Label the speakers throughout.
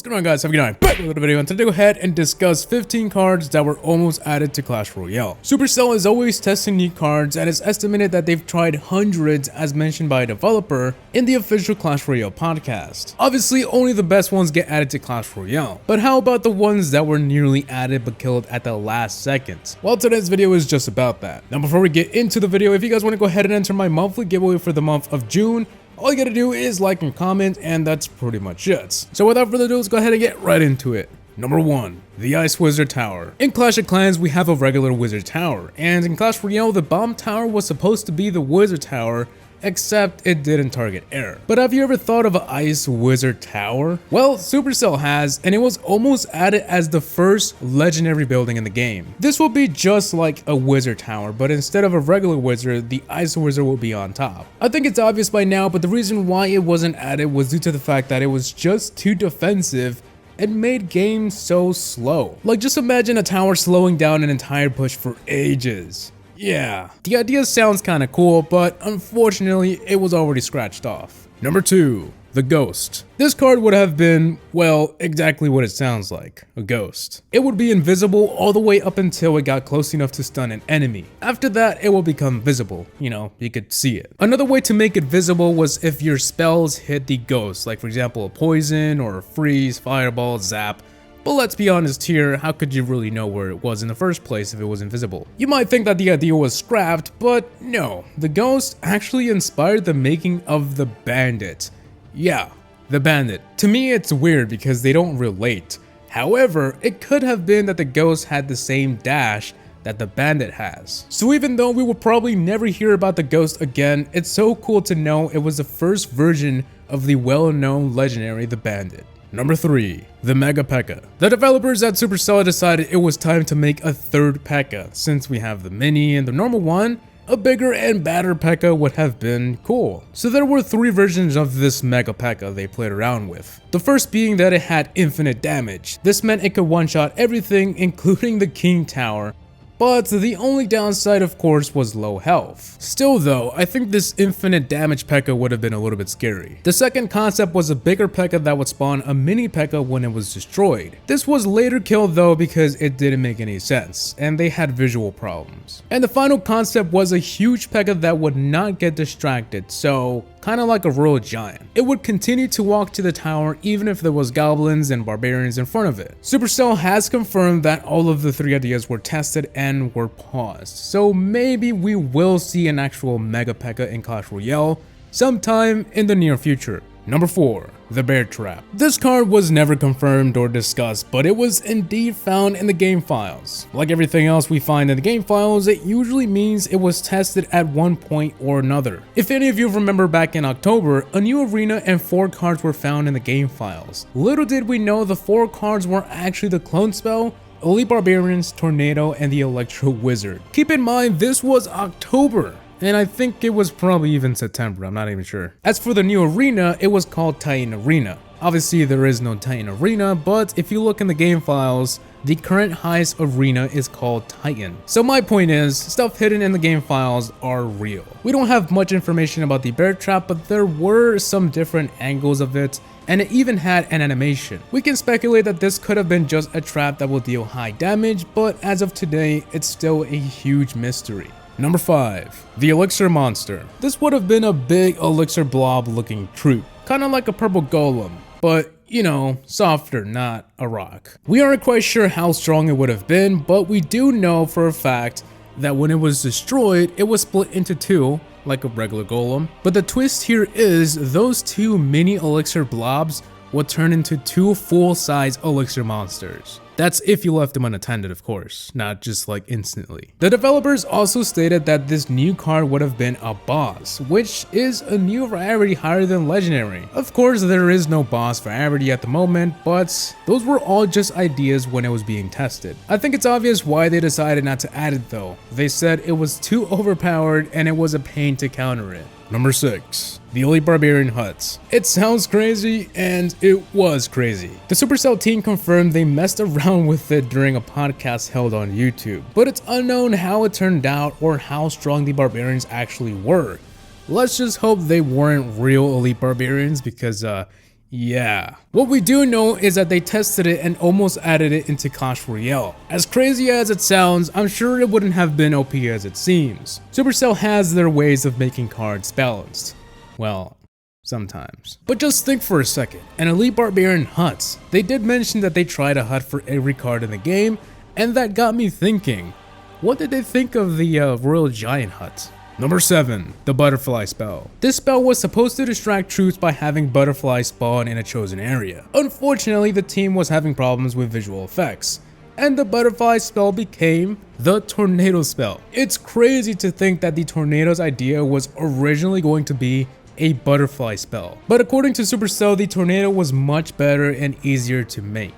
Speaker 1: What's going on, guys? How are you doing? Back with another video, and today go ahead and discuss 15 cards that were almost added to Clash Royale. Supercell is always testing new cards, and it's estimated that they've tried hundreds as mentioned by a developer in the official Clash Royale podcast. Obviously, only the best ones get added to Clash Royale, but how about the ones that were nearly added but killed at the last second? Well, today's video is just about that. Now, before we get into the video, if you guys want to go ahead and enter my monthly giveaway for the month of June, all you gotta do is like and comment, and that's pretty much it. So without further ado, let's go ahead and get right into it. Number 1. The Ice Wizard Tower. In Clash of Clans, we have a regular Wizard Tower, and in Clash Royale, the Bomb Tower was supposed to be the Wizard Tower, except it didn't target air. But have you ever thought of an Ice Wizard Tower? Well, Supercell has, and it was almost added as the first legendary building in the game. This will be just like a Wizard Tower, but instead of a regular wizard, the Ice Wizard will be on top. I think it's obvious by now, but the reason why it wasn't added was due to the fact that it was just too defensive and made games so slow. Like, just imagine a tower slowing down an entire push for ages. Yeah, the idea sounds kinda cool, but unfortunately, it was already scratched off. Number 2. The Ghost. This card would have been, well, exactly what it sounds like, a ghost. It would be invisible all the way up until it got close enough to stun an enemy. After that, it will become visible, you could see it. Another way to make it visible was if your spells hit the ghost, like for example, a poison or a freeze, fireball, zap. But let's be honest here, how could you really know where it was in the first place if it was invisible? You might think that the idea was scrapped, but no. The Ghost actually inspired the making of the Bandit. Yeah, the Bandit. To me, it's weird because they don't relate. However, it could have been that the Ghost had the same dash that the Bandit has. So even though we will probably never hear about the Ghost again, it's so cool to know it was the first version of the well-known legendary the Bandit. Number 3. The Mega P.E.K.K.A. The developers at Supercell decided it was time to make a third P.E.K.K.A. Since we have the mini and the normal one, a bigger and badder P.E.K.K.A. would have been cool. So there were 3 versions of this Mega P.E.K.K.A. they played around with. The first being that it had infinite damage. This meant it could one-shot everything, including the King Tower. But the only downside, of course, was low health. Still though, I think this infinite damage P.E.K.K.A. would have been a little bit scary. The second concept was a bigger P.E.K.K.A. that would spawn a mini P.E.K.K.A. when it was destroyed. This was later killed though because it didn't make any sense, and they had visual problems. And the final concept was a huge P.E.K.K.A. that would not get distracted, so kinda like a Royal Giant. It would continue to walk to the tower even if there was goblins and barbarians in front of it. Supercell has confirmed that all of the 3 ideas were tested and were paused, so maybe we will see an actual Mega P.E.K.K.A. in Clash Royale sometime in the near future. Number 4. The Bear Trap. This card was never confirmed or discussed, but it was indeed found in the game files. Like everything else we find in the game files, it usually means it was tested at one point or another. If any of you remember back in October, a new arena and 4 cards were found in the game files. Little did we know the 4 cards were actually the Clone Spell, Elite Barbarians, Tornado, and the Electro Wizard. Keep in mind, this was October. And I think it was probably even September, I'm not even sure. As for the new arena, it was called Titan Arena. Obviously there is no Titan Arena, but if you look in the game files, the current highest arena is called Titan. So my point is, stuff hidden in the game files are real. We don't have much information about the Bear Trap, but there were some different angles of it, and it even had an animation. We can speculate that this could have been just a trap that will deal high damage, but as of today, it's still a huge mystery. Number 5. The Elixir Monster. This would have been a big elixir blob looking troop, kinda like a purple golem, but softer, not a rock. We aren't quite sure how strong it would have been, but we do know for a fact that when it was destroyed, it was split into 2, like a regular golem. But the twist here is those 2 mini elixir blobs would turn into 2 full-size elixir monsters. That's if you left them unattended, of course, not just like instantly. The developers also stated that this new card would have been a boss, which is a new rarity higher than legendary. Of course, there is no boss rarity at the moment, but those were all just ideas when it was being tested. I think it's obvious why they decided not to add it though. They said it was too overpowered and it was a pain to counter it. Number 6. The Elite Barbarian Huts. It sounds crazy, and it was crazy. The Supercell team confirmed they messed around with it during a podcast held on YouTube, but it's unknown how it turned out or how strong the barbarians actually were. Let's just hope they weren't real Elite Barbarians because Yeah. What we do know is that they tested it and almost added it into Clash Royale. As crazy as it sounds, I'm sure it wouldn't have been OP as it seems. Supercell has their ways of making cards balanced. Well, sometimes. But just think for a second, an Elite Barbarian Huts. They did mention that they tried a hut for every card in the game, and that got me thinking, what did they think of the Royal Giant Hut? Number 7. The Butterfly Spell. This spell was supposed to distract troops by having butterflies spawn in a chosen area. Unfortunately, the team was having problems with visual effects, and the Butterfly Spell became the Tornado Spell. It's crazy to think that the Tornado's idea was originally going to be a butterfly spell, but according to Supercell, the Tornado was much better and easier to make.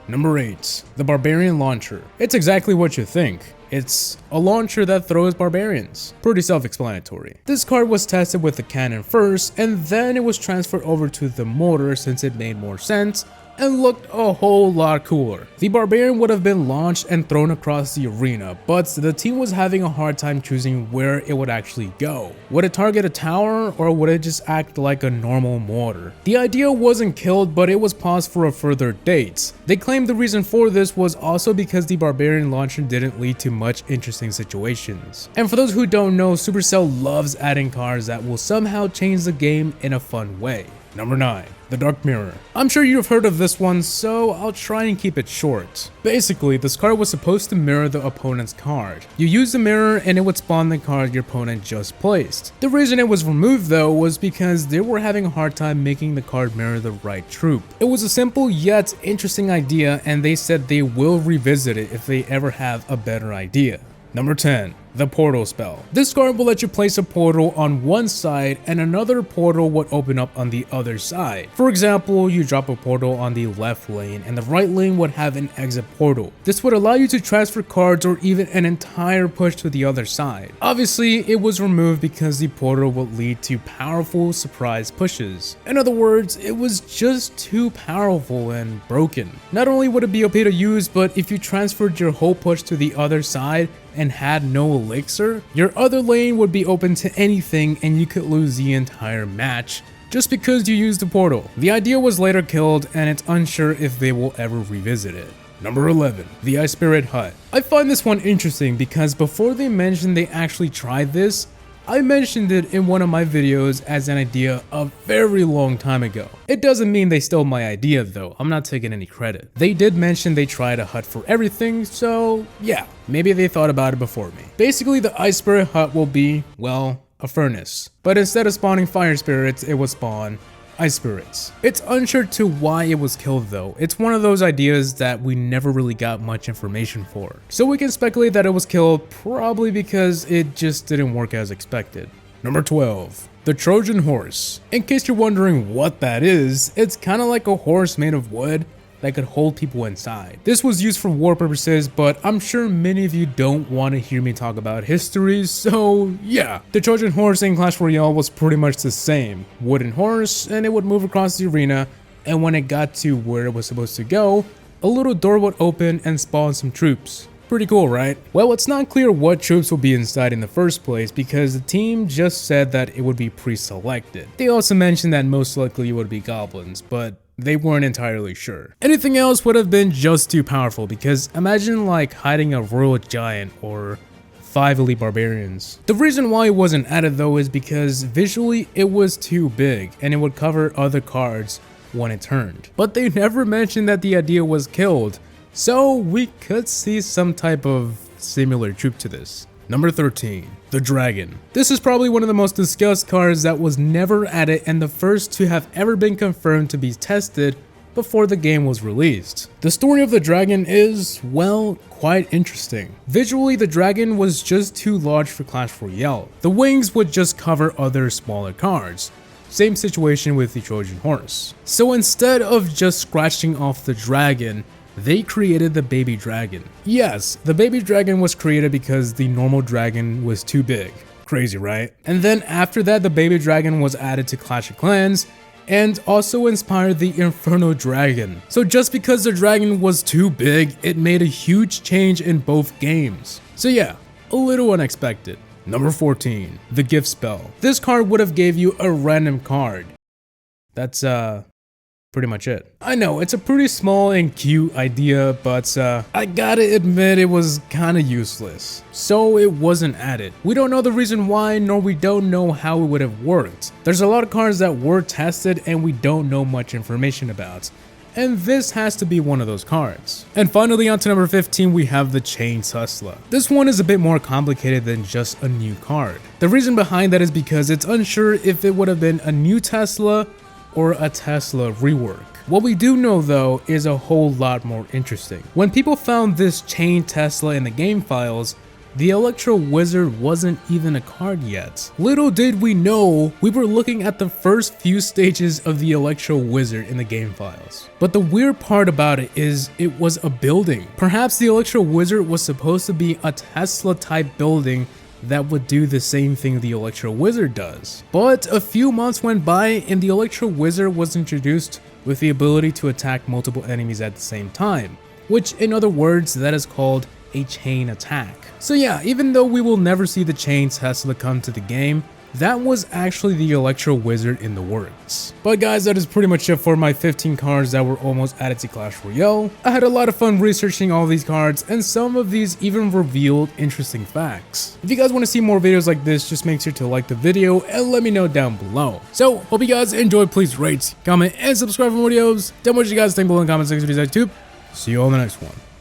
Speaker 1: Number 8. The Barbarian Launcher. It's exactly what you think. It's a launcher that throws barbarians. Pretty self-explanatory. This card was tested with the cannon first, and then it was transferred over to the mortar since it made more sense and looked a whole lot cooler. The barbarian would have been launched and thrown across the arena, but the team was having a hard time choosing where it would actually go. Would it target a tower, or would it just act like a normal mortar? The idea wasn't killed, but it was paused for a further date. They claimed the reason for this was also because the barbarian launcher didn't lead to much interesting situations. And for those who don't know, Supercell loves adding cards that will somehow change the game in a fun way. Number 9. The Dark Mirror. I'm sure you've heard of this one, so I'll try and keep it short. Basically, this card was supposed to mirror the opponent's card. You use the mirror and it would spawn the card your opponent just placed. The reason it was removed though was because they were having a hard time making the card mirror the right troop. It was a simple yet interesting idea, and they said they will revisit it if they ever have a better idea. Number 10. The Portal Spell. This card will let you place a portal on one side and another portal would open up on the other side. For example, you drop a portal on the left lane and the right lane would have an exit portal. This would allow you to transfer cards or even an entire push to the other side. Obviously, it was removed because the portal would lead to powerful surprise pushes. In other words, it was just too powerful and broken. Not only would it be OP to use, but if you transferred your whole push to the other side and had no elixir, your other lane would be open to anything and you could lose the entire match just because you used the portal. The idea was later killed and it's unsure if they will ever revisit it. Number 11. The Ice Spirit Hut. I find this one interesting because before they mentioned they actually tried this, I mentioned it in one of my videos as an idea a very long time ago. It doesn't mean they stole my idea though, I'm not taking any credit. They did mention they tried a hut for everything, so yeah, maybe they thought about it before me. Basically, the Ice Spirit Hut will be, well, a furnace. But instead of spawning fire spirits, it will spawn ice spirits. It's unsure to why it was killed though. It's one of those ideas that we never really got much information for. So we can speculate that it was killed probably because it just didn't work as expected. Number 12. The Trojan Horse. In case you're wondering what that is, it's kind of like a horse made of wood that could hold people inside. This was used for war purposes, but I'm sure many of you don't want to hear me talk about history, so yeah. The Trojan Horse in Clash Royale was pretty much the same. Wooden horse, and it would move across the arena, and when it got to where it was supposed to go, a little door would open and spawn some troops. Pretty cool, right? Well, it's not clear what troops will be inside in the first place because the team just said that it would be pre-selected. They also mentioned that most likely it would be goblins, but they weren't entirely sure. Anything else would have been just too powerful because imagine like hiding a royal giant or 5 elite barbarians. The reason why it wasn't added though is because visually it was too big and it would cover other cards when it turned. But they never mentioned that the idea was killed, so we could see some type of similar troop to this. Number 13. The Dragon. This is probably one of the most discussed cards that was never added and the first to have ever been confirmed to be tested before the game was released. The story of the dragon is, well, quite interesting. Visually, the dragon was just too large for Clash Royale. The wings would just cover other smaller cards. Same situation with the Trojan Horse. So instead of just scratching off the dragon, they created the baby dragon. Yes, the baby dragon was created because the normal dragon was too big. Crazy, right? And then after that, the baby dragon was added to Clash of Clans and also inspired the Inferno Dragon. So just because the dragon was too big, it made a huge change in both games. So yeah, a little unexpected. Number 14. The Gift Spell. This card would have gave you a random card. That's pretty much it. I know, it's a pretty small and cute idea, but I gotta admit it was kinda useless. So it wasn't added. We don't know the reason why, nor we don't know how it would have worked. There's a lot of cards that were tested and we don't know much information about. And this has to be one of those cards. And finally, on to number 15, we have the Chain Tesla. This one is a bit more complicated than just a new card. The reason behind that is because it's unsure if it would have been a new Tesla or a Tesla rework. What we do know though is a whole lot more interesting. When people found this Chain Tesla in the game files, the Electro Wizard wasn't even a card yet. Little did we know, we were looking at the first few stages of the Electro Wizard in the game files. But the weird part about it is it was a building. Perhaps the Electro Wizard was supposed to be a Tesla type building that would do the same thing the Electro Wizard does. But a few months went by and the Electro Wizard was introduced with the ability to attack multiple enemies at the same time, which in other words that is called a chain attack. So yeah, even though we will never see the Chain Tesla come to the game, that was actually the Electro Wizard in the works. But guys, that is pretty much it for my 15 cards that were almost added to Clash Royale. I had a lot of fun researching all these cards, and some of these even revealed interesting facts. If you guys want to see more videos like this, just make sure to like the video and let me know down below. So, hope you guys enjoyed. Please rate, comment, and subscribe for more videos. Tell me what you guys think below in the comment section. See you all in the next one.